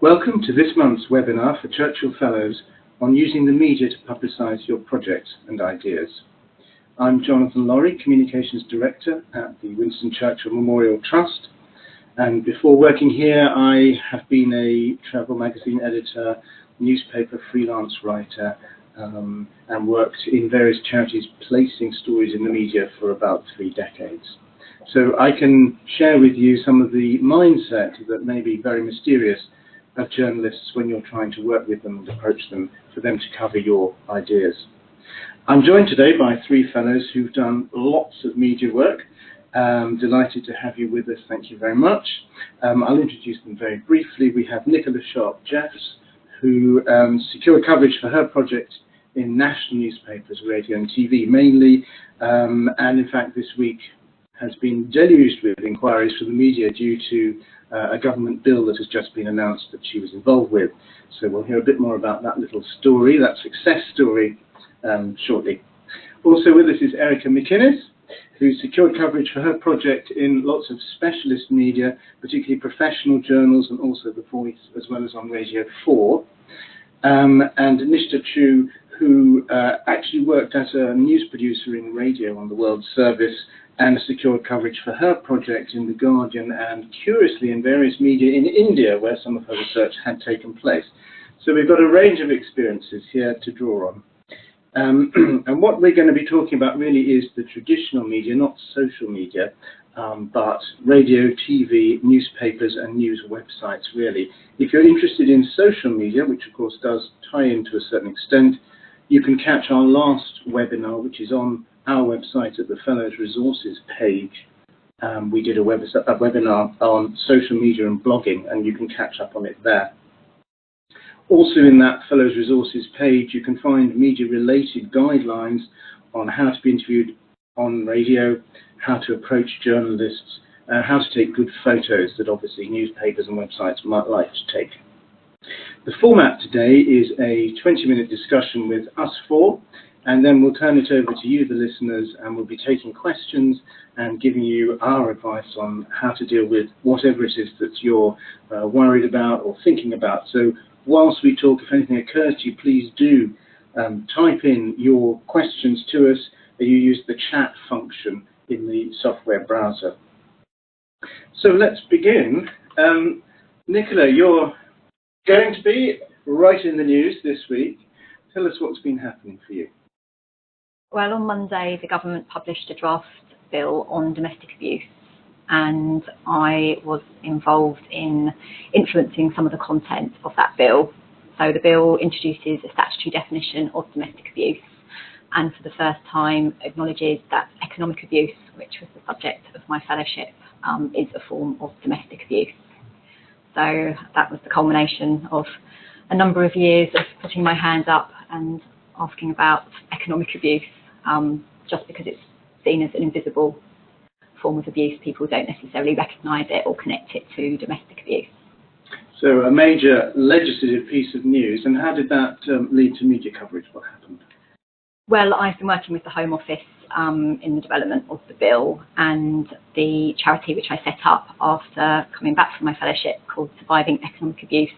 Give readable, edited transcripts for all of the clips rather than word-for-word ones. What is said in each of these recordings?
Welcome to this month's webinar for Churchill Fellows on using the media to publicise your projects and ideas. I'm Jonathan Laurie, Communications Director at the Winston Churchill Memorial Trust, and before working here I have been a travel magazine editor, newspaper freelance writer, and worked in various charities placing stories in the media for about 3 decades. So I can share with you some of the mindset that may be very mysterious of journalists when you're trying to work with them and approach them for them to cover your ideas. I'm joined today by 3 fellows who've done lots of media work. Delighted to have you with us, thank you very much. I'll introduce them very briefly. We have Nicola Sharp-Jeffs, who secured coverage for her project in national newspapers, radio and TV mainly, and in fact this week has been deluged with inquiries from the media due to a government bill that has just been announced that she was involved with. So we'll hear a bit more about that little story, that success story, shortly. Also with us is McInnis, who secured coverage for her project in lots of specialist media, particularly professional journals and also The Voice, as well as on Radio 4. And Nishtha, who actually worked as a news producer in radio on the World Service and secured coverage for her project in The Guardian and, curiously, in various media in India, where some of her research had taken place. So we've got a range of experiences here to draw on. And what we're going to be talking about really is the traditional media, not social media, but radio, TV, newspapers and news websites, really. If you're interested in social media, which of course does tie in to a certain extent, you can catch our last webinar, which is on our website at the Fellows Resources page. We did a webinar on social media and blogging, and you can catch up on it there. Also in that Fellows Resources page, you can find media-related guidelines on how to be interviewed on radio, how to approach journalists, how to take good photos that obviously newspapers and websites might like to take. The format today is a 20-minute discussion with us 4, and then we'll turn it over to you, the listeners, and we'll be taking questions and giving you our advice on how to deal with whatever it is that you're worried about or thinking about. So whilst we talk, if anything occurs to you, please do type in your questions to us. You use the chat function in the software browser. So let's begin. Nicola, you're going to be right in the news this week. Tell us what's been happening for you. Well, on Monday, the government published a draft bill on domestic abuse, and I was involved in influencing some of the content of that bill. So the bill introduces a statutory definition of domestic abuse, and for the first time acknowledges that economic abuse, which was the subject of my fellowship, is a form of domestic abuse. So that was the culmination of a number of years of putting my hand up and asking about economic abuse. Just because it's seen as an invisible form of abuse, people don't necessarily recognise it or connect it to domestic abuse. So a major legislative piece of news, and how did that lead to media coverage? What happened? Well, I've been working with the Home Office in the development of the bill, and the charity which I set up after coming back from my fellowship, called Surviving Economic Abuse,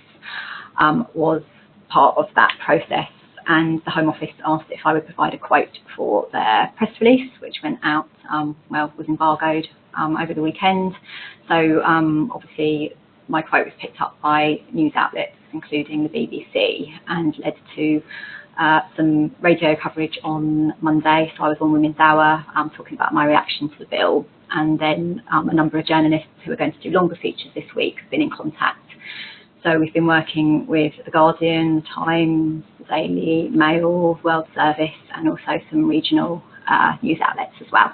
was part of that process. And the Home Office asked if I would provide a quote for their press release, which went out, was embargoed over the weekend. So obviously my quote was picked up by news outlets, including the BBC, and led to some radio coverage on Monday. So I was on Women's Hour talking about my reaction to the bill. And then a number of journalists who are going to do longer features this week have been in contact. So we've been working with The Guardian, The Times, The Daily Mail, World Service, and also some regional news outlets as well.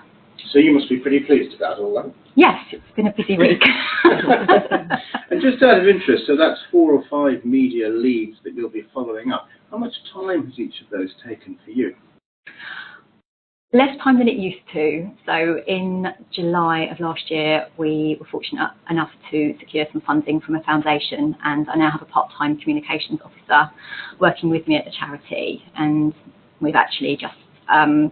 So you must be pretty pleased about all that? Yes, it's been a busy week. And just out of interest, so that's 4 or 5 media leads that you'll be following up. How much time has each of those taken for you? Less time than it used to. So in July of last year, we were fortunate enough to secure some funding from a foundation, and I now have a part-time communications officer working with me at the charity, and we've actually just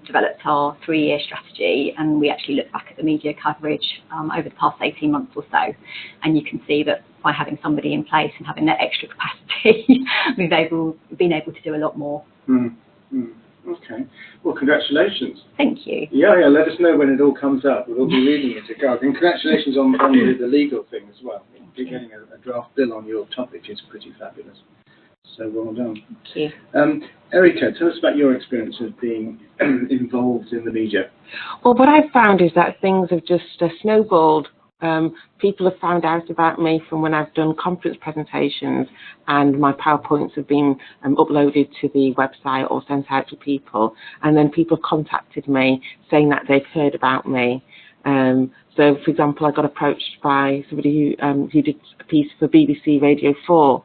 developed our 3-year strategy, and we actually looked back at the media coverage over the past 18 months or so, and you can see that by having somebody in place and having that extra capacity, we've been able to do a lot more. Okay. Well, congratulations. Thank you. Yeah, let us know when it all comes up. We'll all be reading it at Chugh. And congratulations on the legal thing as well. Getting a draft bill on your topic is pretty fabulous. So well done. Thank you. Erica, tell us about your experience of being involved in the media. Well, what I've found is that things have just snowballed. People have found out about me from when I've done conference presentations, and my PowerPoints have been uploaded to the website or sent out to people, and then people have contacted me saying that they've heard about me. So, for example, I got approached by somebody who did a piece for BBC Radio 4,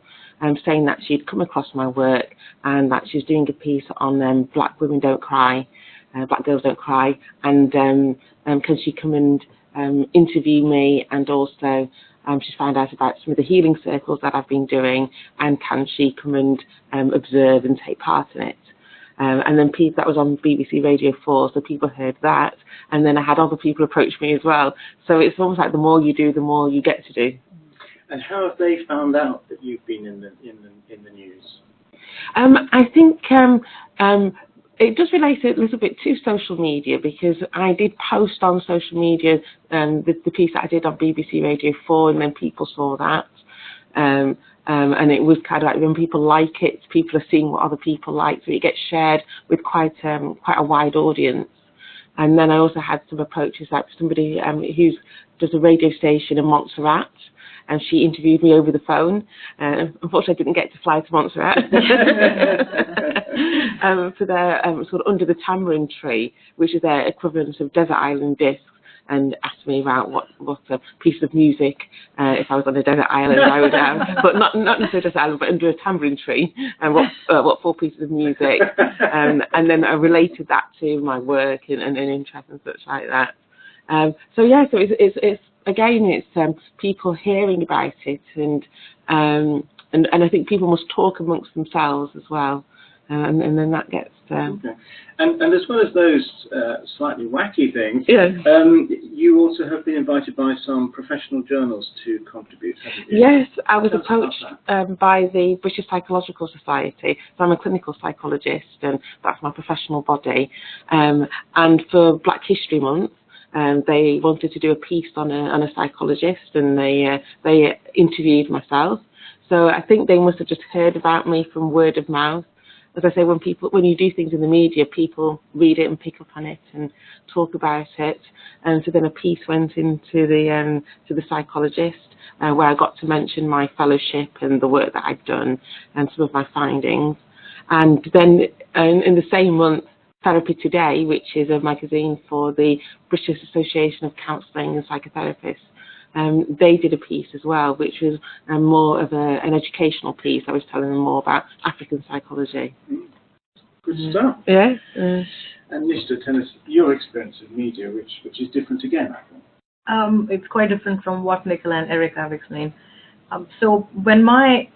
saying that she'd come across my work and that she's doing a piece on Black women don't cry, Black girls don't cry, and can she come and interview me, and also she's found out about some of the healing circles that I've been doing, and can she come and observe and take part in it. And then that was on BBC Radio 4, so people heard that, and then I had other people approach me as well. So it's almost like the more you do, the more you get to do. And how have they found out that you've been in the news? I think it does relate a little bit to social media, because I did post on social media the piece that I did on BBC Radio 4, and then people saw that. And it was kind of like when people like it, people are seeing what other people like, so it gets shared with quite a wide audience. And then I also had some approaches, like somebody who does a radio station in Montserrat, and she interviewed me over the phone. Unfortunately, I didn't get to fly to Montserrat for their sort of Under the Tamarind Tree, which is their equivalent of Desert Island Discs, and asked me about what a piece of music, if I was on a desert island, I would but not necessarily a desert island, but under a tamarind tree, and what 4 pieces of music, and then I related that to my work and interest and such like that. So it's again, it's people hearing about it, and I think people must talk amongst themselves as well, and then that gets. Okay. And as well as those slightly wacky things, yes. You also have been invited by some professional journals to contribute, haven't you? Yes, I was approached by the British Psychological Society. So I'm a clinical psychologist, and that's my professional body. And for Black History Month, they wanted to do a piece on a psychologist, and they interviewed myself. So I think they must have just heard about me from word of mouth. As I say, when you do things in the media, people read it and pick up on it and talk about it. And so then a piece went into the psychologist, where I got to mention my fellowship and the work that I'd done and some of my findings. And then in the same month, Therapy Today, which is a magazine for the British Association of Counselling and Psychotherapists, they did a piece as well, which was more of an educational piece. I was telling them more about African psychology. Good stuff. Yeah. And Nishtha, tell us your experience of media, which is different again, I think. It's quite different from what Nicola and Erica have explained. So when my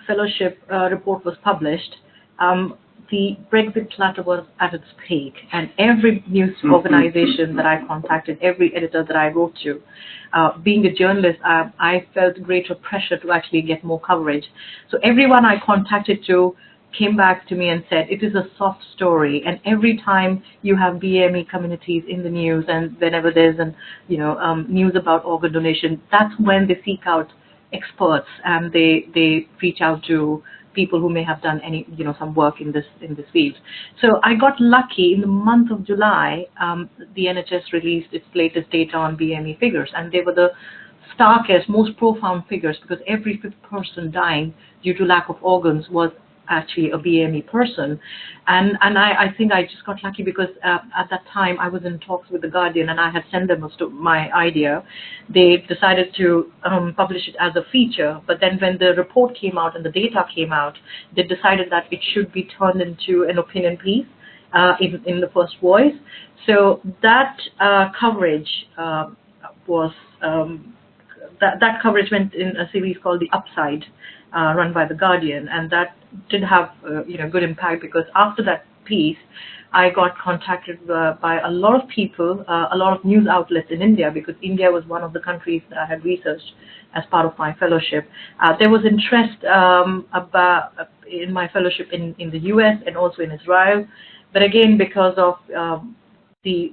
fellowship report was published, the Brexit clatter was at its peak, and every news organization that I contacted, every editor that I wrote to, being a journalist, I felt greater pressure to actually get more coverage. So everyone I contacted to came back to me and said, it is a soft story, and every time you have BME communities in the news, and whenever there's news about organ donation, that's when they seek out experts, and they reach out to people who may have done some work in this field. So I got lucky. In the month of July, the NHS released its latest data on BME figures, and they were the starkest, most profound figures, because every 5th person dying due to lack of organs was actually a BME person. And I think I just got lucky, because at that time I was in talks with The Guardian, and I had sent them my idea. They decided to publish it as a feature, but then when the report came out and the data came out, they decided that it should be turned into an opinion piece in the first voice. So that coverage was that coverage went in a series called The Upside, run by The Guardian, and that did have good impact, because after that piece, I got contacted by a lot of people, a lot of news outlets in India, because India was one of the countries that I had researched as part of my fellowship. There was interest in my fellowship in the US and also in Israel, but again, because of the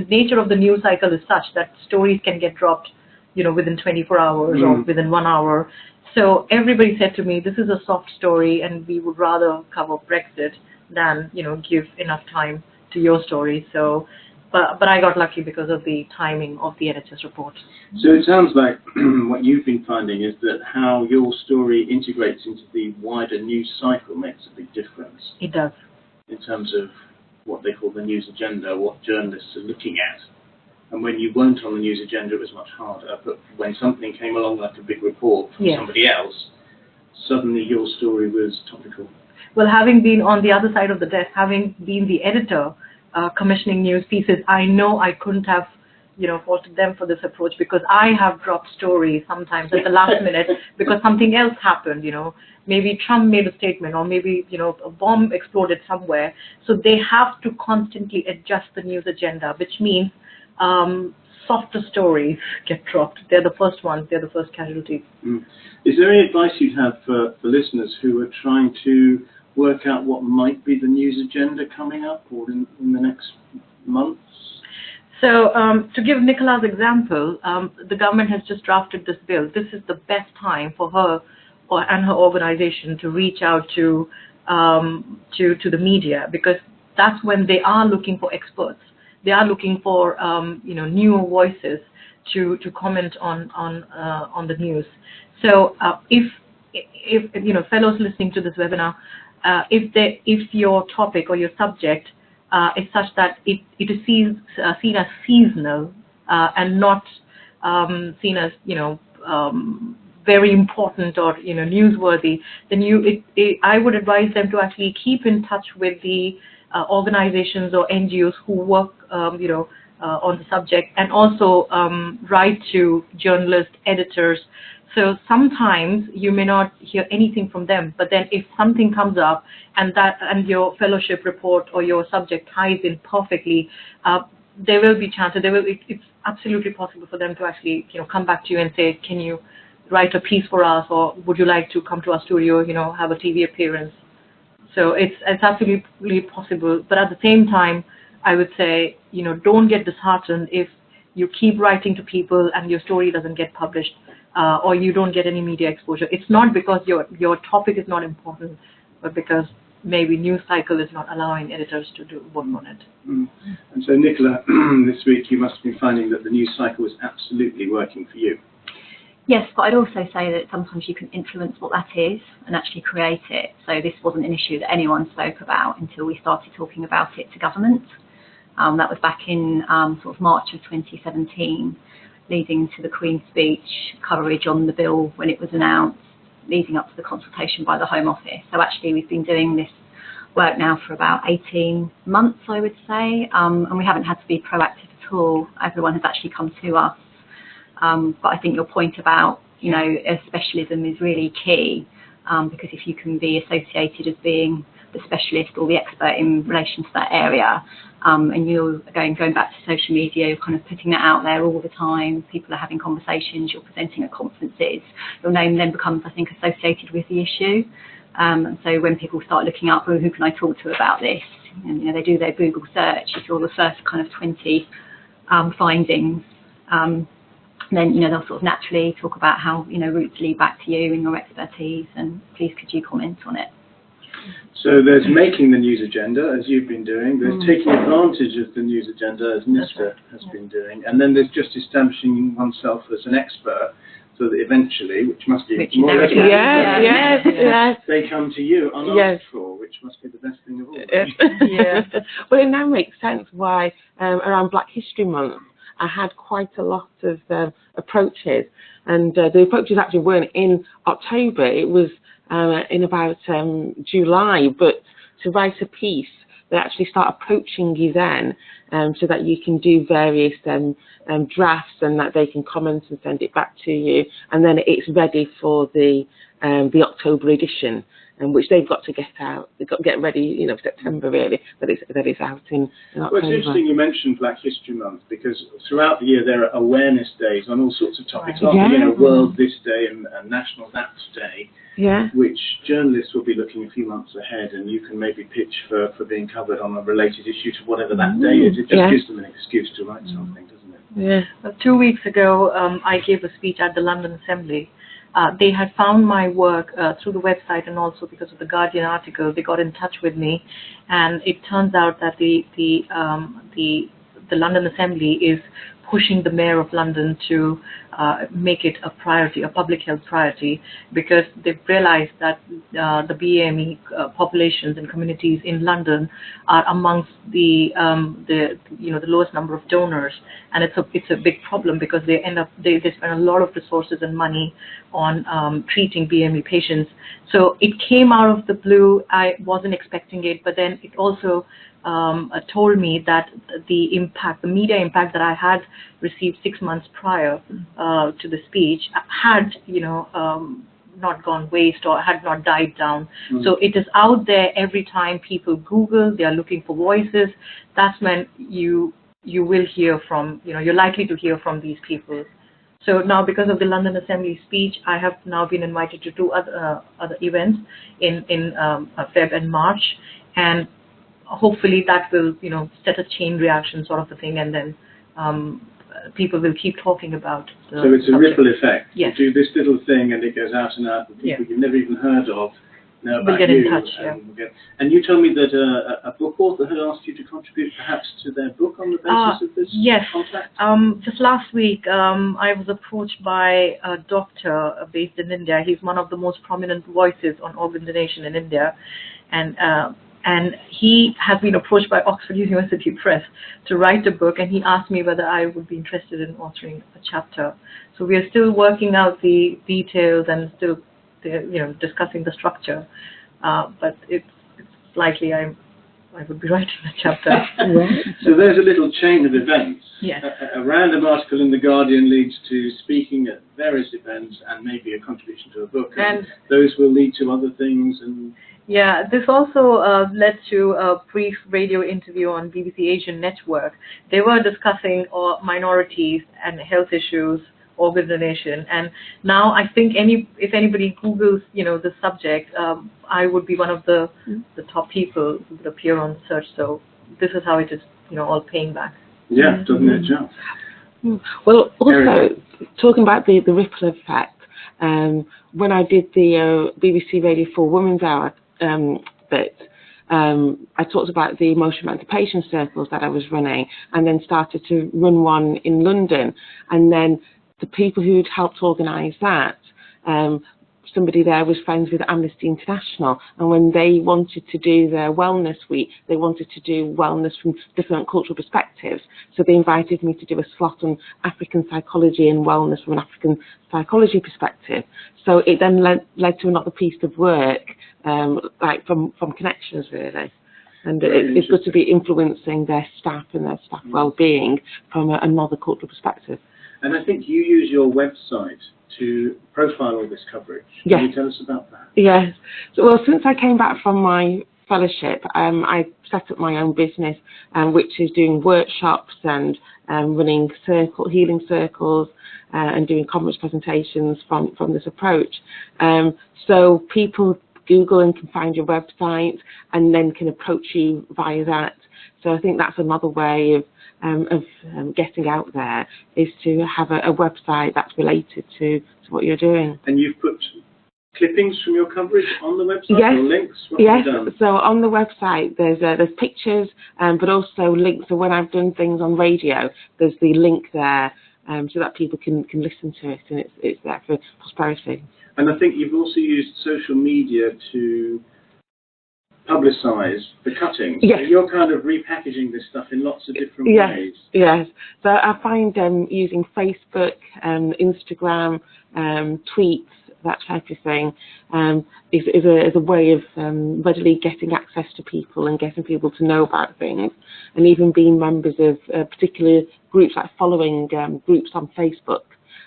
nature of the news cycle is such that stories can get dropped, within 24 hours or within 1 hour. So everybody said to me, this is a soft story, and we would rather cover Brexit than give enough time to your story. So, but I got lucky because of the timing of the NHS report. So it sounds like what you've been finding is that how your story integrates into the wider news cycle makes a big difference. It does. In terms of what they call the news agenda, what journalists are looking at. And when you weren't on the news agenda, it was much harder. But when something came along like a big report from somebody else, suddenly your story was topical. Well, having been on the other side of the desk, having been the editor, commissioning news pieces, I know I couldn't have, faulted them for this approach, because I have dropped stories sometimes at the last minute because something else happened, Maybe Trump made a statement, or maybe, a bomb exploded somewhere. So they have to constantly adjust the news agenda, which means softer stories get dropped. They're the first ones. They're the first casualties. Is there any advice you'd have for listeners who are trying to work out what might be the news agenda coming up or in the next months? So to give Nicola's example, the government has just drafted this bill. This is the best time for her and her organization to reach out to the media, because that's when they are looking for experts. They are looking for newer voices to comment on the news. So if fellows listening to this webinar, if your topic or your subject is such that it is seen as seasonal and not seen as very important or newsworthy, then I would advise them to actually keep in touch with the organizations or NGOs who work on the subject, and also write to journalists, editors. So sometimes you may not hear anything from them, but then if something comes up and your fellowship report or your subject ties in perfectly, there will be chances. It's absolutely possible for them to actually come back to you and say, can you write a piece for us, or would you like to come to our studio, have a TV appearance? So it's absolutely possible. But at the same time, I would say, don't get disheartened if you keep writing to people and your story doesn't get published, or you don't get any media exposure. It's not because your topic is not important, but because maybe news cycle is not allowing editors to work on it. And so, Nicola, this week you must have been finding that the news cycle is absolutely working for you. Yes, but I'd also say that sometimes you can influence what that is and actually create it. So this wasn't an issue that anyone spoke about until we started talking about it to government. That was back in sort of March of 2017, leading to the Queen's speech, coverage on the bill when it was announced, leading up to the consultation by the Home Office. So actually we've been doing this work now for about 18 months, I would say, and we haven't had to be proactive at all. Everyone has actually come to us. But I think your point about, a specialism is really key, because if you can be associated as being the specialist or the expert in relation to that area, and you're going back to social media, you're kind of putting that out there all the time, people are having conversations, you're presenting at conferences, your name then becomes, I think, associated with the issue. And so when people start looking up, who can I talk to about this? And they do their Google search, if you're the first kind of 20 findings, then they'll sort of naturally talk about how routes lead back to you and your expertise, and please could you comment on it. So there's making the news agenda, as you've been doing, there's taking advantage of the news agenda, as Nishtha has been doing, and then there's just establishing oneself as an expert, so that eventually, which must be more or less yes, they come to you unasked for, which must be the best thing of all. Well, it now makes sense why around Black History Month I had quite a lot of approaches, and the approaches actually weren't in October, it was in about July, but to write a piece, they actually start approaching you then, so that you can do various drafts, and that they can comment and send it back to you, and then it's ready for the October edition. which they've got to get out. They've got to get ready, you know, September really, that it's out in October. Well, it's interesting you mentioned Black History Month, because throughout the year there are awareness days on all sorts of topics. Right. Like, you know, World This Day and National That Day, which journalists will be looking a few months ahead, and you can maybe pitch for being covered on a related issue to whatever that day is. It just gives them an excuse to write something, doesn't it? Yeah. 2 weeks ago, I gave a speech at the London Assembly. They had found my work through the website, and also because of the Guardian article, they got in touch with me, and it turns out that the London Assembly is pushing the Mayor of London to make it a priority, a public health priority, because they've realized that the BAME populations and communities in London are amongst the lowest number of donors, and it's a big problem, because they spend a lot of resources and money on treating BAME patients. So it came out of the blue. I wasn't expecting it, but then it also told me that the media impact that I had received 6 months prior to the speech had, not gone waste or had not died down. So it is out there every time people Google, they are looking for voices. That's when you will hear from, you're likely to hear from these people. So now, because of the London Assembly speech, I have now been invited to 2 other events in Feb and March, and hopefully that will, set a chain reaction sort of a thing, and then people will keep talking about the So it's a subject. ripple effect. Yes. You do this little thing and it goes out and out, and people you've never even heard of know about We'll get you. in touch, And you told me that a book author had asked you to contribute perhaps to their book on the basis of this contact? Just last week, I was approached by a doctor based in India. He's one of the most prominent voices on organ donation in India, and he has been approached by Oxford University Press to write a book, and he asked me whether I would be interested in authoring a chapter. So we are still working out the details and still, discussing the structure. But it's likely I would be writing a chapter. So there's a little chain of events. Yes. A random article in The Guardian leads to speaking at various events and maybe a contribution to a book. And those will lead to other things. And yeah, this also led to a brief radio interview on BBC Asian Network. They were discussing minorities and health issues, organ donation, and now I think if anybody Googles, the subject, I would be one of the top people who would appear on search. So this is how it is, all paying back. Yeah, doesn't it just? Well, also talking about the ripple effect, when I did the BBC Radio 4 Women's Hour bit, I talked about the emotional emancipation circles that I was running, and then started to run one in London, and then the people who'd helped organise that, somebody there was friends with Amnesty International, and when they wanted to do their wellness week, they wanted to do wellness from different cultural perspectives. So they invited me to do a slot on African psychology and wellness from an African psychology perspective. So it then led to another piece of work, like from connections really. And it's good to be influencing their staff and their staff well-being from another cultural perspective. And I think you use your website to profile all this coverage. Yes. Can you tell us about that? Yes. So, well, since I came back from my fellowship, I set up my own business, which is doing workshops and running healing circles and doing conference presentations from this approach. So people Google and can find your website and then can approach you via that. So I think that's another way of getting out there, is to have a website that's related to what you're doing. And you've put clippings from your coverage on the website, yes. or links? What yes. have you done? So on the website there's pictures, but also links. So when I've done things on radio, there's the link there, so that people can listen to it, and it's there for prosperity. And I think you've also used social media to publicise the cuttings. Yes. So you're kind of repackaging this stuff in lots of different ways. Yes. So I find using Facebook, Instagram, tweets, that type of thing, is a way of readily getting access to people and getting people to know about things, and even being members of particular groups, like following groups on Facebook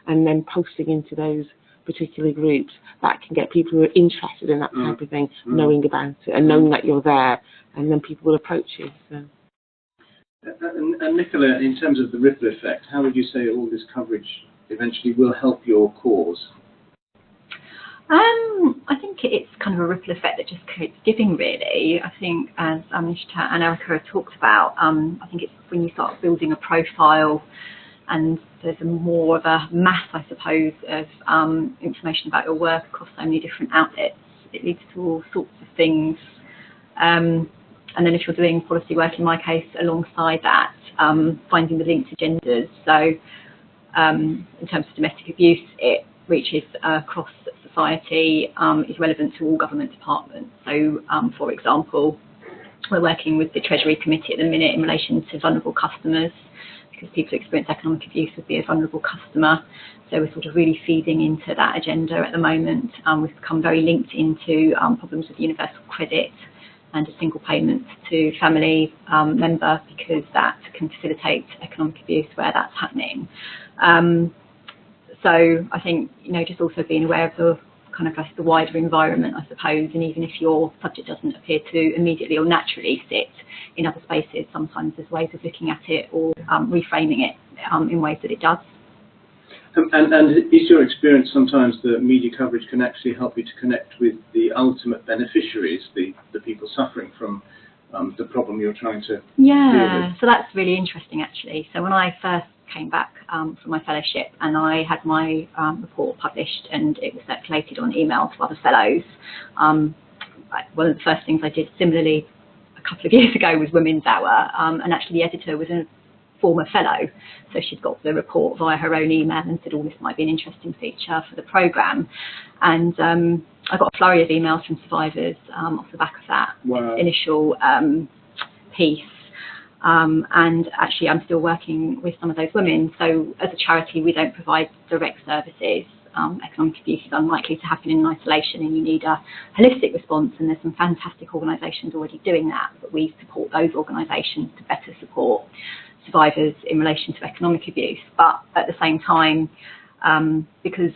and then posting into those particular groups, that can get people who are interested in that type of thing knowing about it and knowing that you're there, and then people will approach you. So. And Nicola, in terms of the ripple effect, how would you say all this coverage eventually will help your cause? I think it's kind of a ripple effect that just keeps giving, really. I think, as Nishtha and Erica have talked about, I think it's when you start building a profile and there's more of a mass, I suppose, of information about your work across so many different outlets. It leads to all sorts of things. And then if you're doing policy work, in my case, alongside that, finding the linked agendas. So in terms of domestic abuse, it reaches across society, is relevant to all government departments. So, for example, we're working with the Treasury Committee at the minute in relation to vulnerable customers, because people who experience economic abuse would be a vulnerable customer. So we're sort of really feeding into that agenda at the moment. We've become very linked into problems with universal credit and a single payment to family member, because that can facilitate economic abuse where that's happening. So I think, just also being aware of the kind of the wider environment, I suppose, and even if your subject doesn't appear to immediately or naturally sit in other spaces, sometimes there's ways of looking at it or reframing it in ways that it does. And is your experience sometimes that media coverage can actually help you to connect with the ultimate beneficiaries, the people suffering from the problem you're trying to deal with? So that's really interesting, actually. So when I first came back from my fellowship and I had my report published and it was circulated on email to other fellows, one of the first things I did similarly a couple of years ago was Women's Hour, and actually the editor was a former fellow, so she'd got the report via her own email and said, this might be an interesting feature for the programme. And I got a flurry of emails from survivors off the back of that initial piece. And actually I'm still working with some of those women. So as a charity, we don't provide direct services. Economic abuse is unlikely to happen in isolation, and you need a holistic response, and there's some fantastic organisations already doing that, but we support those organisations to better support survivors in relation to economic abuse. But at the same time, because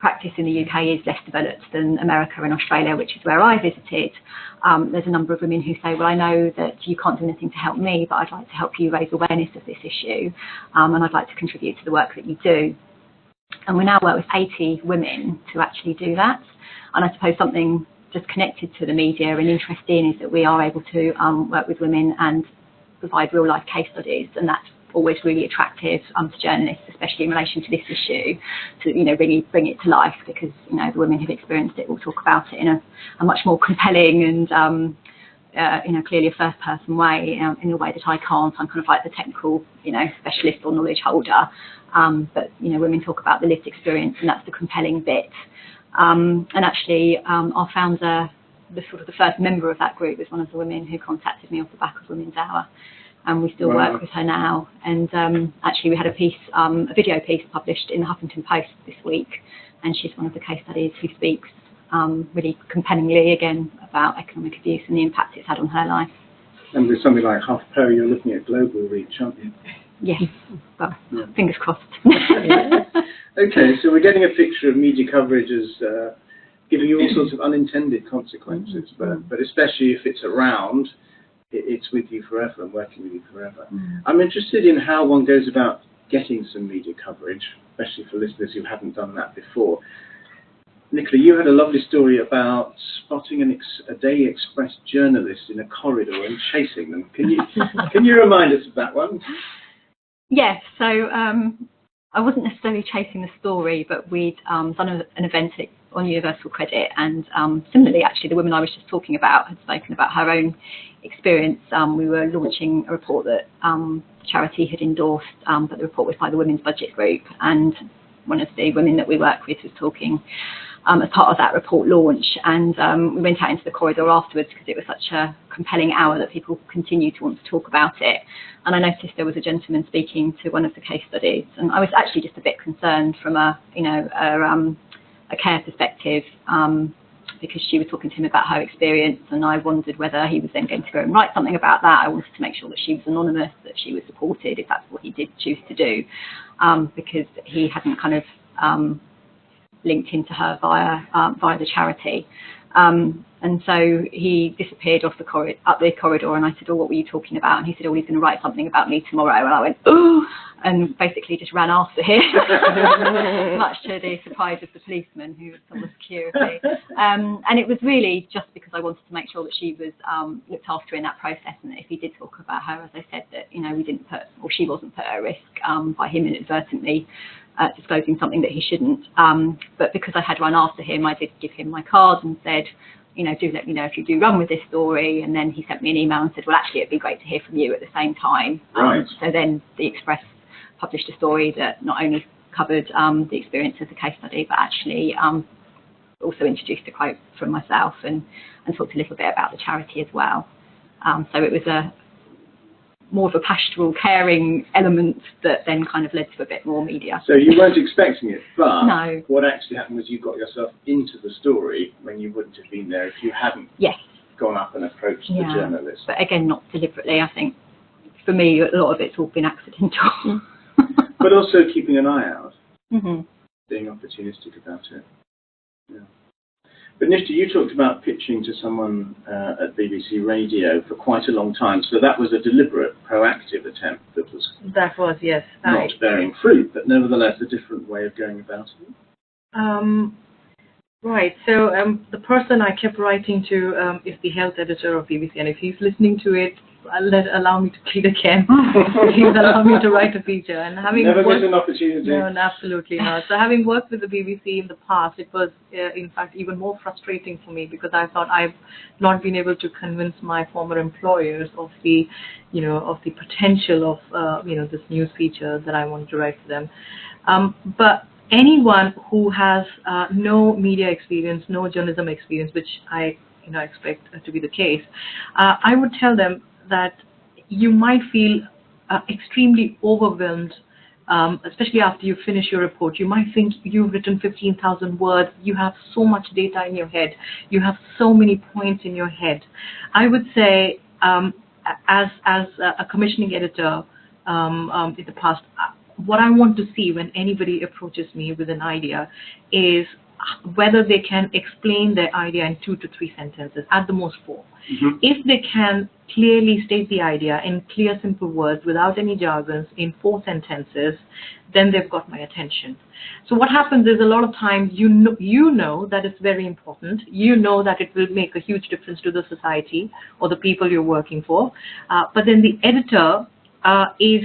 practice in the UK is less developed than America and Australia, which is where I visited, there's a number of women who say, well, I know that you can't do anything to help me, but I'd like to help you raise awareness of this issue, and I'd like to contribute to the work that you do. And we now work with 80 women to actually do that. And I suppose something just connected to the media and interesting is that we are able to work with women and provide real life case studies, and that's always really attractive to journalists, especially in relation to this issue, to really bring it to life, because the women who've experienced it will talk about it in a much more compelling and clearly a first person way, in a way that I can't. I'm kind of like the technical specialist or knowledge holder, but women talk about the lived experience, and that's the compelling bit. And actually our founder, the first member of that group, was one of the women who contacted me off the back of Women's Hour, and we still work with her now. And actually we had a video piece published in the Huffington Post this week, and she's one of the case studies who speaks really compellingly again about economic abuse and the impact it's had on her life. And with something like HuffPo, you're looking at global reach, aren't you? Yes, well, fingers crossed. Okay, so we're getting a picture of media coverage as giving you all sorts of unintended consequences, but especially if it's around, it's with you forever and working with you forever. I'm interested in how one goes about getting some media coverage, especially for listeners who haven't done that before. Nicola, you had a lovely story about spotting a Daily Express journalist in a corridor and chasing them. Can you remind us of that one? Yes, so I wasn't necessarily chasing the story, but we'd done an event on universal credit, and similarly, actually, the woman I was just talking about had spoken about her own experience. We were launching a report that charity had endorsed, but the report was by the Women's Budget Group, and one of the women that we work with was talking as part of that report launch, and we went out into the corridor afterwards because it was such a compelling hour that people continued to want to talk about it. And I noticed there was a gentleman speaking to one of the case studies, and I was actually just a bit concerned from a care perspective, because she was talking to him about her experience, and I wondered whether he was then going to go and write something about that. I wanted to make sure that she was anonymous, that she was supported if that's what he did choose to do, because he hadn't kind of linked into her via the charity. And so he disappeared up the corridor, and I said, "Oh, what were you talking about?" And he said, "Oh, he's going to write something about me tomorrow." And I went, "Oh," and basically just ran after him, much to the surprise of the policeman who was on the security. And it was really just because I wanted to make sure that she was looked after in that process, and that if he did talk about her, as I said, that we didn't put, or she wasn't put at risk by him inadvertently disclosing something that he shouldn't. But because I had run after him, I did give him my card and said, do let me know if you do run with this story. And then he sent me an email and said, well, actually, it'd be great to hear from you at the same time. Right. So then the Express published a story that not only covered the experience as a case study, but actually also introduced a quote from myself and talked a little bit about the charity as well. So it was more of a pastoral, caring element that then kind of led to a bit more media. So you weren't expecting it, but no. What actually happened was you got yourself into the story when you wouldn't have been there if you hadn't gone up and approached the journalist. But again, not deliberately. I think for me, a lot of it's all been accidental. But also keeping an eye out, being opportunistic about it. Yeah. But Nishtha, you talked about pitching to someone at BBC Radio for quite a long time, so that was a deliberate, proactive attempt that was yes. Not bearing fruit, but nevertheless a different way of going about it. Right, so the person I kept writing to is the health editor of BBC, and if he's listening to it, allow me to plead again. Please allow me to write a feature. And having never get an opportunity. No, absolutely not. So having worked with the BBC in the past, it was in fact even more frustrating for me because I thought I've not been able to convince my former employers of the, of the potential of this news feature that I wanted to write for them. But anyone who has no media experience, no journalism experience, which I expect to be the case, I would tell them that you might feel extremely overwhelmed, especially after you finish your report. You might think you've written 15,000 words, you have so much data in your head, you have so many points in your head. I would say, as a commissioning editor in the past, what I want to see when anybody approaches me with an idea is whether they can explain their idea in 2 to 3 sentences, at the most 4. If they can clearly state the idea in clear, simple words without any jargons in 4 sentences, then they've got my attention. So what happens is a lot of times you know that it's very important. You know that it will make a huge difference to the society or the people you're working for. But then the editor is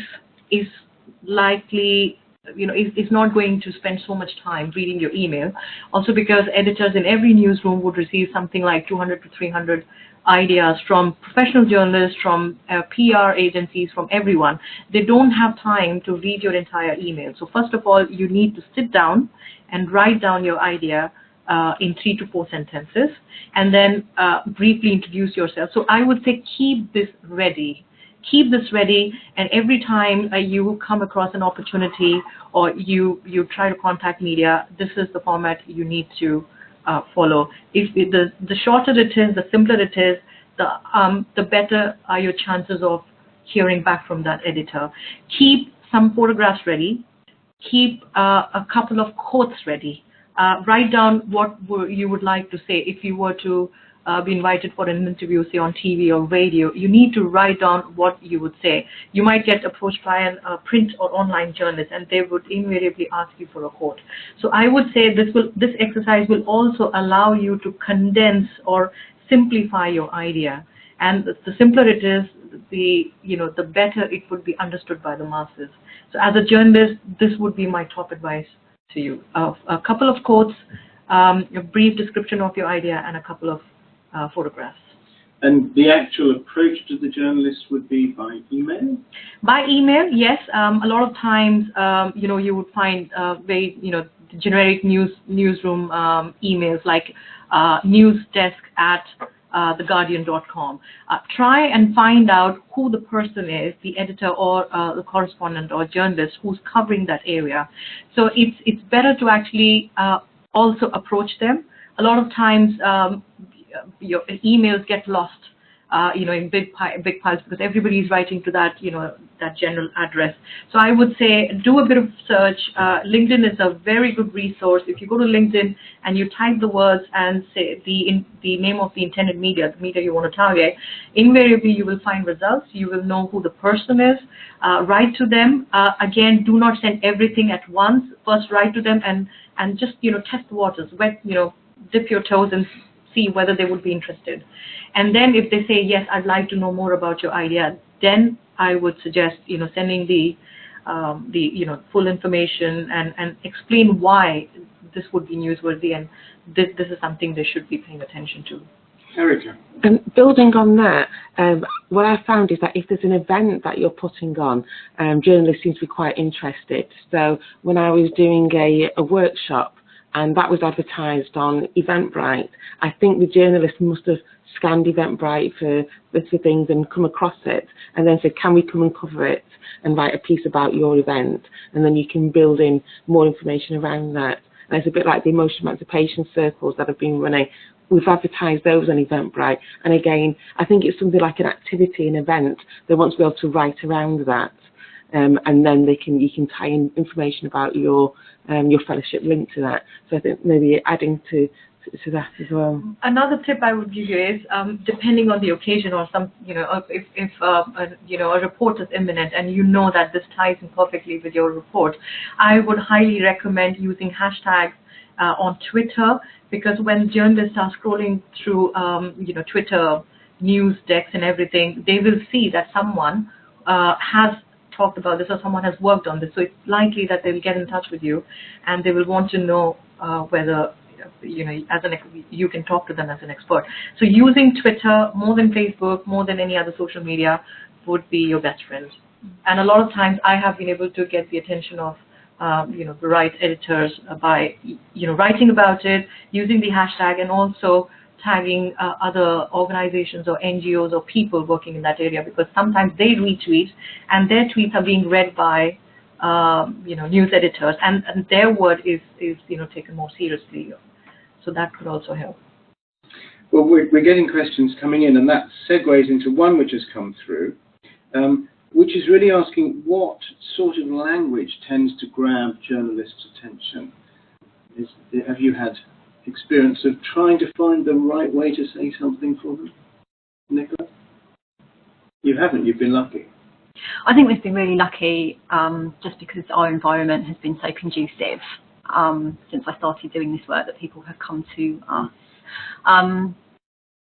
likely, is not going to spend so much time reading your email. Also because editors in every newsroom would receive something like 200 to 300 ideas from professional journalists, from PR agencies, from everyone. They don't have time to read your entire email. So first of all, you need to sit down and write down your idea in 3 to 4 sentences, and then briefly introduce yourself. So I would say keep this ready. Keep this ready, and every time you come across an opportunity or you try to contact media, this is the format you need to follow. If the shorter it is, the simpler it is, the better are your chances of hearing back from that editor. Keep some photographs ready. Keep a couple of quotes ready. Write down what you would like to say if you were to be invited for an interview, say on TV or radio. You need to write down what you would say. You might get approached by a print or online journalist, and they would invariably ask you for a quote. So I would say this exercise will also allow you to condense or simplify your idea. And the simpler it is, the better it would be understood by the masses. So as a journalist, this would be my top advice to you. A couple of quotes, a brief description of your idea, and a couple of photographs. And the actual approach to the journalist would be by email? By email, yes. A lot of times, you would find very, generic newsroom emails like newsdesk@theguardian.com. Try and find out who the person is, the editor or the correspondent or journalist who's covering that area. So it's better to actually also approach them. A lot of times, your emails get lost in big piles, because everybody is writing to that, that general address. So I would say do a bit of search. LinkedIn is a very good resource. If you go to LinkedIn and you type the words and say the name of the intended media, the media you want to target, invariably you will find results. You will know who the person is. Write to them. Again, do not send everything at once. First write to them and just, test the waters, dip your toes and see whether they would be interested. And then if they say, yes, I'd like to know more about your idea, then I would suggest, sending the full information and explain why this would be newsworthy and this is something they should be paying attention to. Erica. And building on that, what I found is that if there's an event that you're putting on, journalists seem to be quite interested. So when I was doing a workshop, and that was advertised on Eventbrite, I think the journalist must have scanned Eventbrite for things and come across it, and then said, can we come and cover it and write a piece about your event? And then you can build in more information around that. And it's a bit like the emotional emancipation circles that have been running. We've advertised those on Eventbrite, and again, I think it's something like an activity, an event. They want to be able to write around that, and then you can tie in information about your fellowship linked to that. So I think maybe adding to that as well. Another tip I would give you is, depending on the occasion or if a report is imminent and you know that this ties in perfectly with your report, I would highly recommend using hashtags on Twitter, because when journalists are scrolling through Twitter news decks and everything, they will see that someone has talked about this or someone has worked on this. So it's likely that they will get in touch with you and they will want to know whether you can talk to them as an expert. So using Twitter more than Facebook, more than any other social media, would be your best friend. And a lot of times I have been able to get the attention of the right editors by writing about it, using the hashtag, and also tagging other organizations or NGOs or people working in that area, because sometimes they retweet and their tweets are being read by news editors, and their word is taken more seriously. So that could also help. Well, we're getting questions coming in, and that segues into one which has come through, which is really asking what sort of language tends to grab journalists' attention. Have you had experience of trying to find the right way to say something for them, Nicola? You haven't. You've been lucky. I think we've been really lucky, just because our environment has been so conducive since I started doing this work, that people have come to us.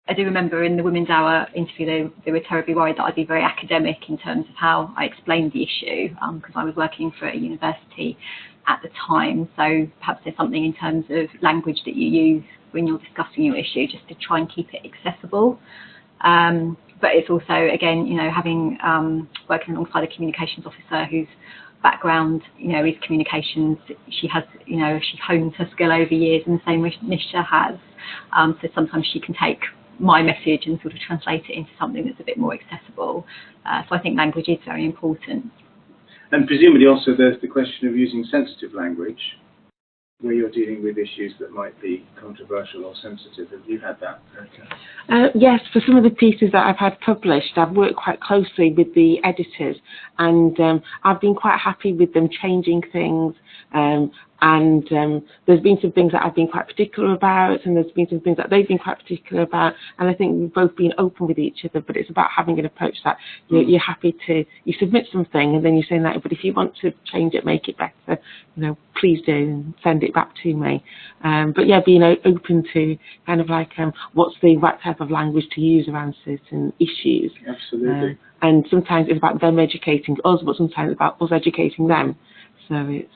I do remember in the Women's Hour interview, they were terribly worried that I'd be very academic in terms of how I explained the issue, because I was working for a university at the time. So perhaps there's something in terms of language that you use when you're discussing your issue, just to try and keep it accessible. But it's also, again, having working alongside a communications officer whose background, is communications. She has, she honed her skill over years, and the same with Nishtha has. So sometimes she can take my message and sort of translate it into something that's a bit more accessible. So I think language is very important. And presumably also there's the question of using sensitive language where you're dealing with issues that might be controversial or sensitive. Have you had that, Erica? Yes, for some of the pieces that I've had published, I've worked quite closely with the editors, and I've been quite happy with them changing things. And there's been some things that I've been quite particular about, and there's been some things that they've been quite particular about, and I think we've both been open with each other. But it's about having an approach that you're happy to, you submit something and then you say that, but if you want to change it, make it better, please do, and send it back to me. But yeah, being open to kind of like what's the right type of language to use around certain issues. Absolutely. And sometimes it's about them educating us, but sometimes it's about us educating them. So it's,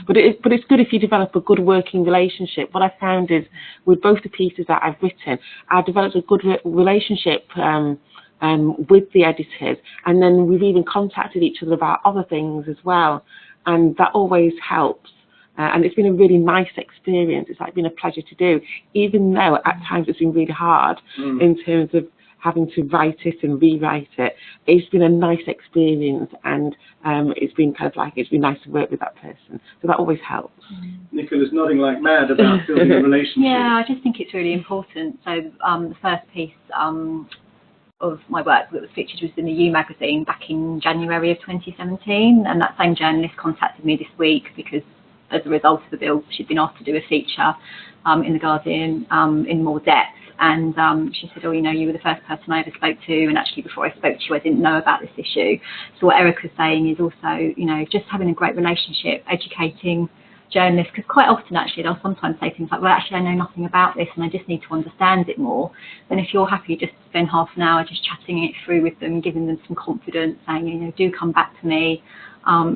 but it's good if you develop a good working relationship. What I found is with both the pieces that I've written, I've developed a good relationship with the editors, and then we've even contacted each other about other things as well, and that always helps. And it's been a really nice experience. It's been a pleasure to do, even though at times it's been really hard in terms of having to write it and rewrite it. It's been a nice experience, and it's been it's been nice to work with that person. So that always helps. Nicola's nodding like mad about building a relationship. Yeah, I just think it's really important. So the first piece of my work that was featured was in the You magazine back in January of 2017, and that same journalist contacted me this week because as a result of the bill she'd been asked to do a feature in The Guardian in more depth, and she said, oh, you know, you were the first person I ever spoke to, and actually before I spoke to you I didn't know about this issue. So what Erica's saying is also, you know, just having a great relationship, educating journalists, because quite often actually they'll sometimes say things like, well, actually I know nothing about this and I just need to understand it more. Then if you're happy just to spend half an hour just chatting it through with them, giving them some confidence, saying, you know, do come back to me,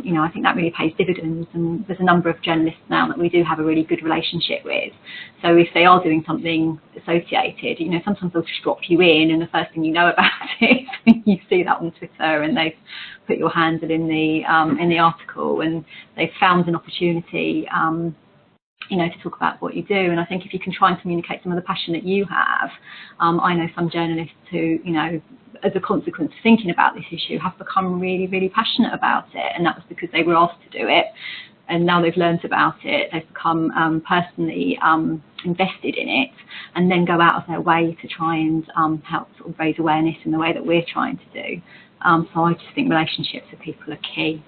you know, I think that really pays dividends. And there's a number of journalists now that we do have a really good relationship with. So if they are doing something associated, you know, sometimes they'll just drop you in and the first thing you know about it, you see that on Twitter and they've put your handle in the article and they've found an opportunity, you know, to talk about what you do. And I think if you can try and communicate some of the passion that you have, I know some journalists who, you know, as a consequence of thinking about this issue, have become really, really passionate about it. And that was because they were asked to do it. And now they've learned about it, they've become personally invested in it, and then go out of their way to try and help sort of raise awareness in the way that we're trying to do. So I just think relationships with people are key.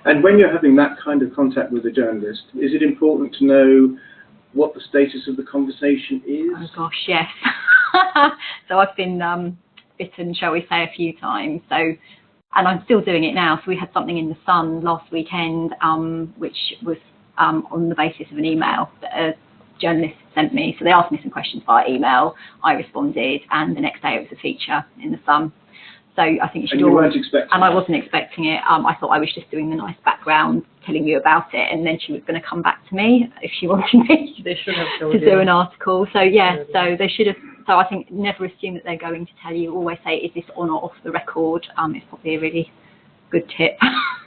And when you're having that kind of contact with a journalist, is it important to know what the status of the conversation is? Oh gosh, yes. So I've been bitten, shall we say, a few times. So, and I'm still doing it now. So we had something in The Sun last weekend, which was on the basis of an email that a journalist sent me. So they asked me some questions via email. I responded, and the next day it was a feature in The Sun. So I think you should. And you weren't expecting and I wasn't expecting it. I thought I was just doing the nice background, telling you about it, and then she was going to come back to me if she wanted me They should have to do an article. So yeah, so they should have. So I think never assume that they're going to tell you. Always say, is this on or off the record? It's probably a really good tip.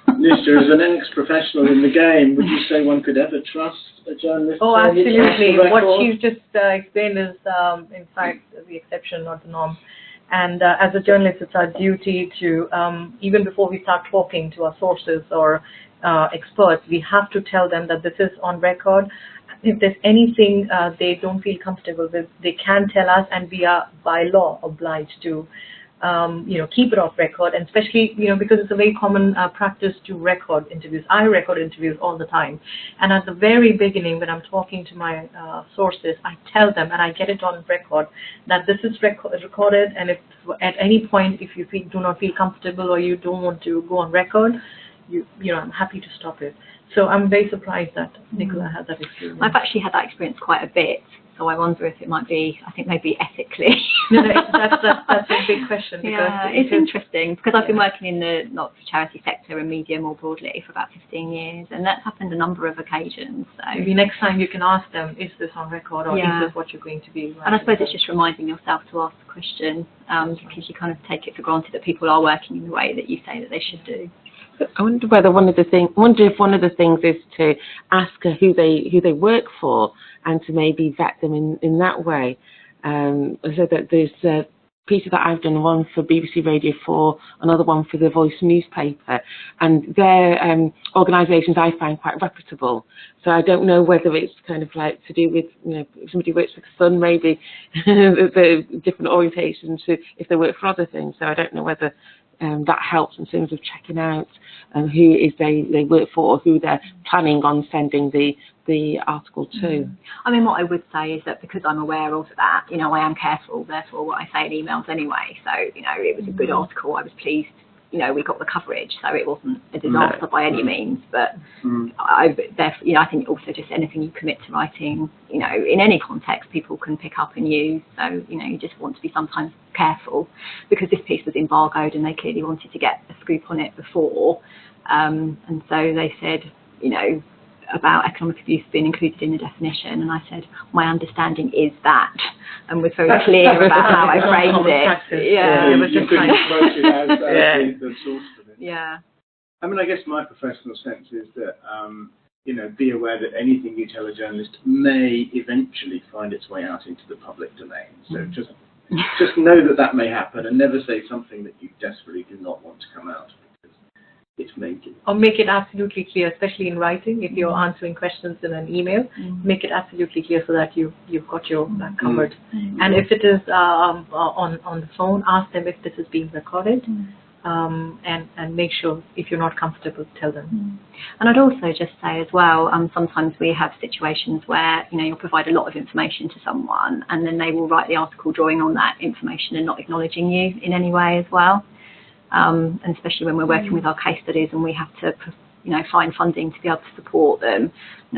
Nishtha, as an ex-professional in the game, would you say one could ever trust a journalist? Oh, absolutely. What you've just explained is, in fact, the exception, not the norm. And as a journalist, it's our duty to, even before we start talking to our sources or experts, we have to tell them that this is on record. If there's anything they don't feel comfortable with, they can tell us, and we are by law obliged to, you know, keep it off record. And especially, you know, because it's a very common practice to record interviews. I record interviews all the time, and at the very beginning, when I'm talking to my sources, I tell them, and I get it on record, that this is recorded, and if at any point if you do not feel comfortable or you don't want to go on record, you know, I'm happy to stop it. So I'm very surprised that Nicola had that experience. I've actually had that experience quite a bit, so I wonder if it might be, I think maybe ethically. No, that's a big question. Because yeah, it's interesting, because I've been working in the not-for-charity sector and media more broadly for about 15 years, and that's happened a number of occasions. So maybe next time you can ask them, is this on record, or is this what you're going to be? And I suppose it's just reminding yourself to ask the question, because you kind of take it for granted that people are working in the way that you say that they should do. I wonder whether if one of the things is to ask who they work for, and to maybe vet them in that way. So that there's pieces that I've done, one for BBC Radio 4, another one for the Voice newspaper, and they're organisations I find quite reputable. So I don't know whether it's kind of like to do with, you know, if somebody works for the Sun, maybe the different orientations if they work for other things. So I don't know whether that helps in terms of checking out who is they work for, or who they're planning on sending the article to. I mean, what I would say is that because I'm aware of that, you know, I am careful, therefore, what I say in emails anyway. So, you know, it was a good article. I was pleased, you know, we got the coverage, so it wasn't a disaster by any means. But I think also just anything you commit to writing, you know, in any context, people can pick up and use. So, you know, you just want to be sometimes careful, because this piece was embargoed and they clearly wanted to get a scoop on it before. And so they said, you know, about economic abuse being included in the definition, and I said, my understanding is that, and was very clear about how I framed it. Yeah, it was just kind of quoted as the source of it. Yeah. I mean, I guess my professional sense is that, you know, be aware that anything you tell a journalist may eventually find its way out into the public domain. So just know that may happen, and never say something that you desperately do not want to come out. Or make it absolutely clear, especially in writing, if you're answering questions in an email, make it absolutely clear so that you've got your back covered. And if it is on the phone, ask them if this is being recorded, and make sure if you're not comfortable, tell them. And I'd also just say as well, sometimes we have situations where, you'll provide a lot of information to someone and then they will write the article drawing on that information and not acknowledging you in any way as well. And especially when we're working with our case studies and we have to, find funding to be able to support them.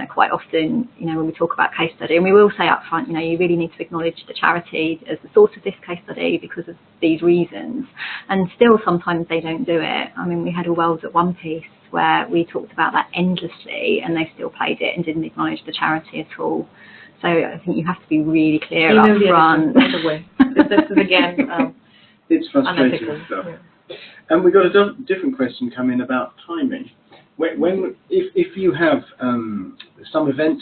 Quite often, when we talk about case study, and we will say up front, you really need to acknowledge the charity as the source of this case study because of these reasons. And still, sometimes they don't do it. I mean, we had a Wells at One Piece where we talked about that endlessly, and they still played it and didn't acknowledge the charity at all. So I think you have to be really clear up front. By the way, this is again. It's frustrating stuff. Yeah. And we got a different question come in about timing. If you have some event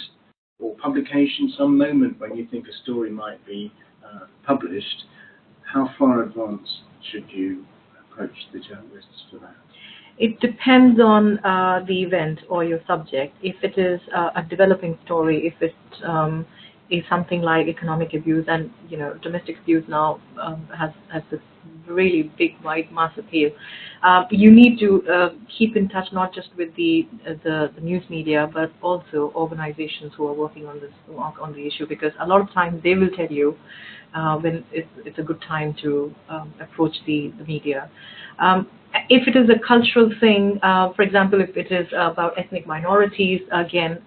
or publication, some moment when you think a story might be published, how far in advance should you approach the journalists for that? It depends on the event or your subject. If it is a developing story, if it is something like economic abuse, and domestic abuse now has this really big, wide, mass appeal. You need to keep in touch not just with the news media, but also organizations who are working on the issue, because a lot of times they will tell you when it's a good time to approach the media. If it is a cultural thing, for example, if it is about ethnic minorities, again,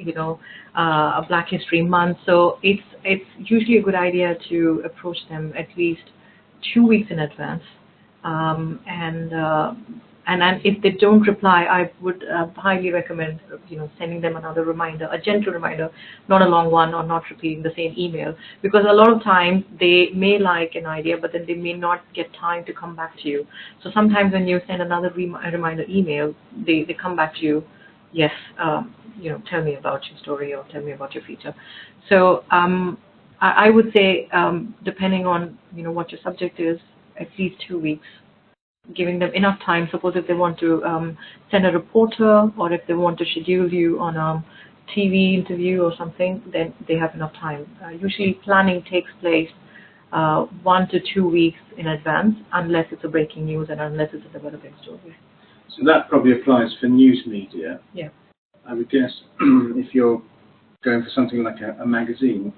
a Black History Month, so it's usually a good idea to approach them at least 2 weeks in advance, and if they don't reply, I would highly recommend sending them another reminder, a gentle reminder, not a long one, or not repeating the same email, because a lot of times they may like an idea, but then they may not get time to come back to you. So sometimes when you send another reminder email, they come back to you, yes, tell me about your story or tell me about your feature. So I would say, depending on what your subject is, at least 2 weeks, giving them enough time. Suppose if they want to send a reporter, or if they want to schedule you on a TV interview or something, then they have enough time. Usually planning takes place 1 to 2 weeks in advance, unless it's a breaking news and unless it's a developing story. So that probably applies for news media. Yeah. I would guess if you're going for something like a magazine,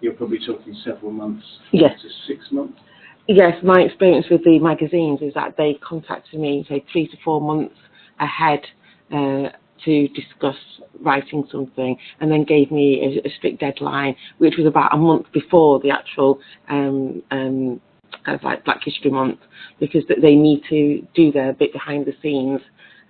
you're probably talking several months, yes, to 6 months. Yes, my experience with the magazines is that they contacted me, say, 3 to 4 months ahead to discuss writing something, and then gave me a strict deadline, which was about a month before the actual kind of like Black History Month, because they need to do their bit behind the scenes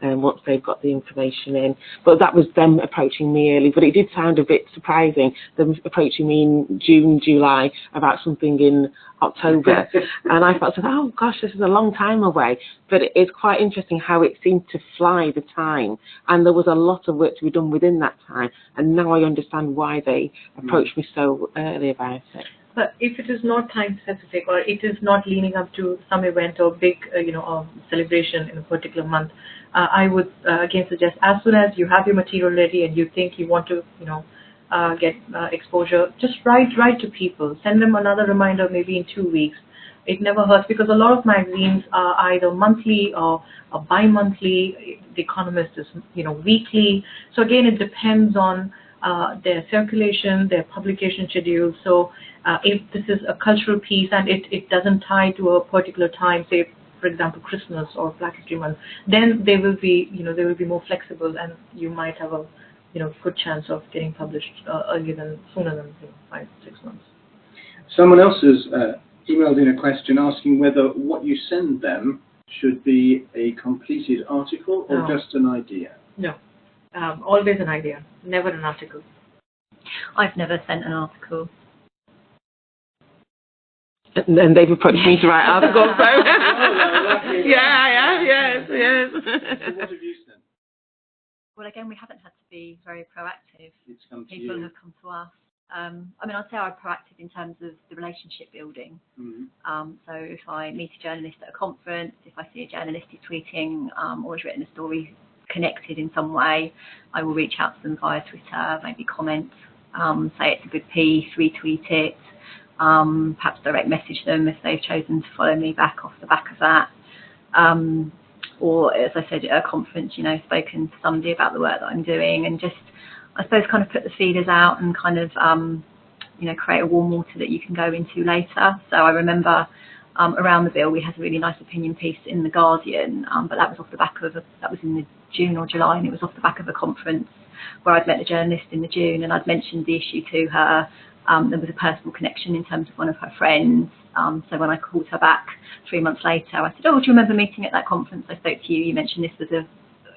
once they've got the information in. But that was them approaching me early. But it did sound a bit surprising, them approaching me in June, July about something in October. And I thought, oh gosh, this is a long time away. But it's quite interesting how it seemed to fly, the time. And there was a lot of work to be done within that time. And now I understand why they approached me so early about it. But if it is not time specific, or it is not leading up to some event or big, celebration in a particular month, I would again suggest, as soon as you have your material ready and you think you want to, get exposure, just write to people. Send them another reminder maybe in 2 weeks. It never hurts, because a lot of magazines are either monthly or bi-monthly. The Economist is, weekly. So again, it depends on their circulation, their publication schedule. So if this is a cultural piece and it doesn't tie to a particular time, say for example Christmas or Black History Month, then they will be more flexible, and you might have a good chance of getting published sooner than 5-6 months. Someone else has emailed in a question asking whether what you send them should be a completed article or just an idea. No. Always an idea, never an article. I've never sent an article. And they've approached me to write articles, so... yes. So what have you sent? Well, again, we haven't had to be very proactive. It's come to People you. have come to us. I mean, I'd say I'm proactive in terms of the relationship building. So if I meet a journalist at a conference, if I see a journalist who's tweeting or has written a story connected in some way, I will reach out to them via Twitter, maybe comment, say it's a good piece, retweet it, perhaps direct message them if they've chosen to follow me back off the back of that. Or, as I said, at a conference, you know, spoken to somebody about the work that I'm doing, and just, I suppose, kind of put the feelers out and kind of, you know, create a warm water that you can go into later. So I remember around the bill, we had a really nice opinion piece in The Guardian, but that was off the back of, that was in the June or July, and it was off the back of a conference where I'd met the journalist in the June, and I'd mentioned the issue to her. There was a personal connection in terms of one of her friends. So when I called her back 3 months later, I said, oh, do you remember meeting at that conference? I spoke to you, you mentioned this was an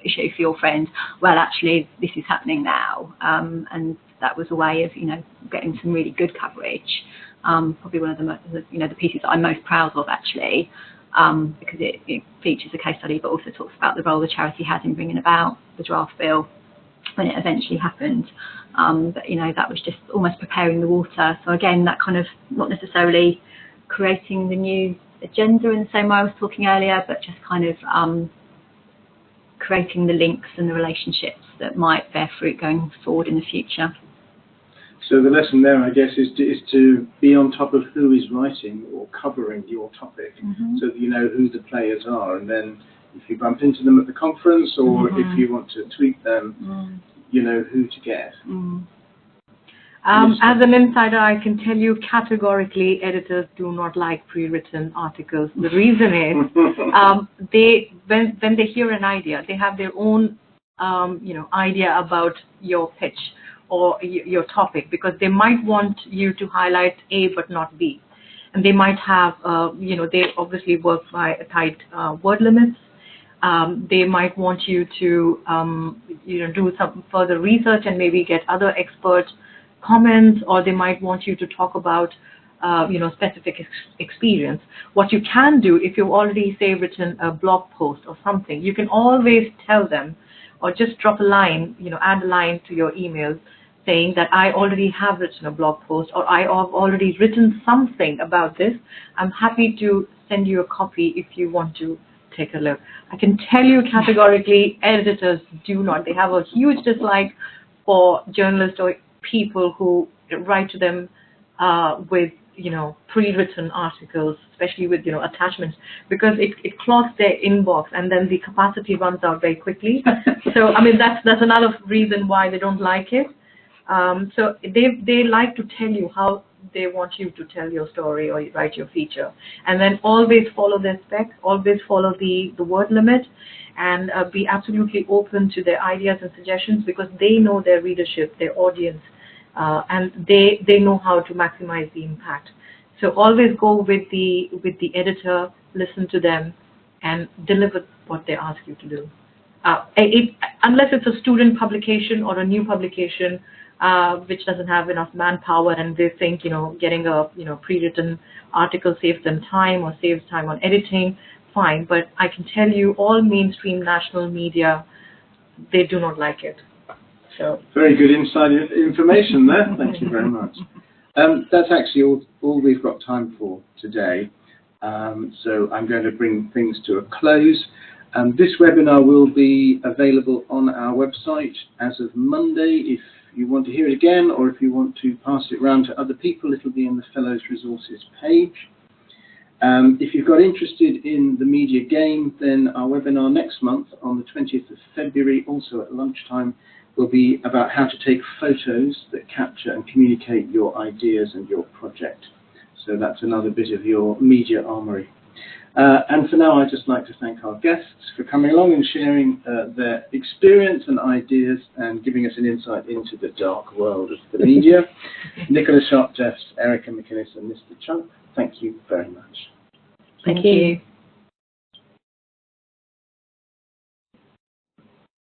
issue for your friend. Well, actually, this is happening now. And that was a way of, you know, getting some really good coverage. Probably one of the, you know, the pieces that I'm most proud of, actually, because it features a case study, but also talks about the role the charity had in bringing about the draft bill when it eventually happened. But, you know, that was just almost preparing the water. So again, that kind of, not necessarily creating the new agenda in the same way I was talking earlier, but just kind of creating the links and the relationships that might bear fruit going forward in the future. So the lesson there, I guess, is to be on top of who is writing or covering your topic, so that you know who the players are, and then if you bump into them at the conference, or if you want to tweet them, you know who to get. As an insider, I can tell you categorically, editors do not like pre-written articles. The reason is when they hear an idea, they have their own you know, idea about your pitch or your topic, because they might want you to highlight A but not B, and they might have you know, they obviously work by tight word limits. They might want you to you know, do some further research and maybe get other expert comments, or they might want you to talk about you know, specific experience. What you can do, if you've already, say, written a blog post or something, you can always tell them, or just drop a line, you know, add a line to your email saying that I already have written a blog post, or I have already written something about this. I'm happy to send you a copy if you want to take a look. I can tell you categorically, editors do not. They have a huge dislike for journalists or people who write to them with, you know, pre-written articles, especially with, you know, attachments, because it clogs their inbox, and then the capacity runs out very quickly. So, I mean, that's another reason why they don't like it. So they like to tell you how they want you to tell your story or write your feature, and then always follow their specs, always follow the word limit, and be absolutely open to their ideas and suggestions, because they know their readership, their audience, and they know how to maximize the impact. So always go with the editor, listen to them, and deliver what they ask you to do. Unless it's a student publication or a new publication, which doesn't have enough manpower, and they think, you know, getting a, you know, pre-written article saves them time or saves time on editing, fine. But I can tell you, all mainstream national media, they do not like it. So very good inside information there. Thank you very much. That's actually all we've got time for today. So I'm going to bring things to a close. This webinar will be available on our website as of Monday. If you want to hear it again, or if you want to pass it around to other people, it'll be in the Fellows Resources page. If you've got interested in the media game, then our webinar next month on the 20th of February, also at lunchtime, will be about how to take photos that capture and communicate your ideas and your project. So that's another bit of your media armory. And for now, I'd just like to thank our guests for coming along and sharing their experience and ideas and giving us an insight into the dark world of the media. Nicola Sharp-Jeffs, Erica McInnis, and Mr. Chugh, thank you very much. Thank you.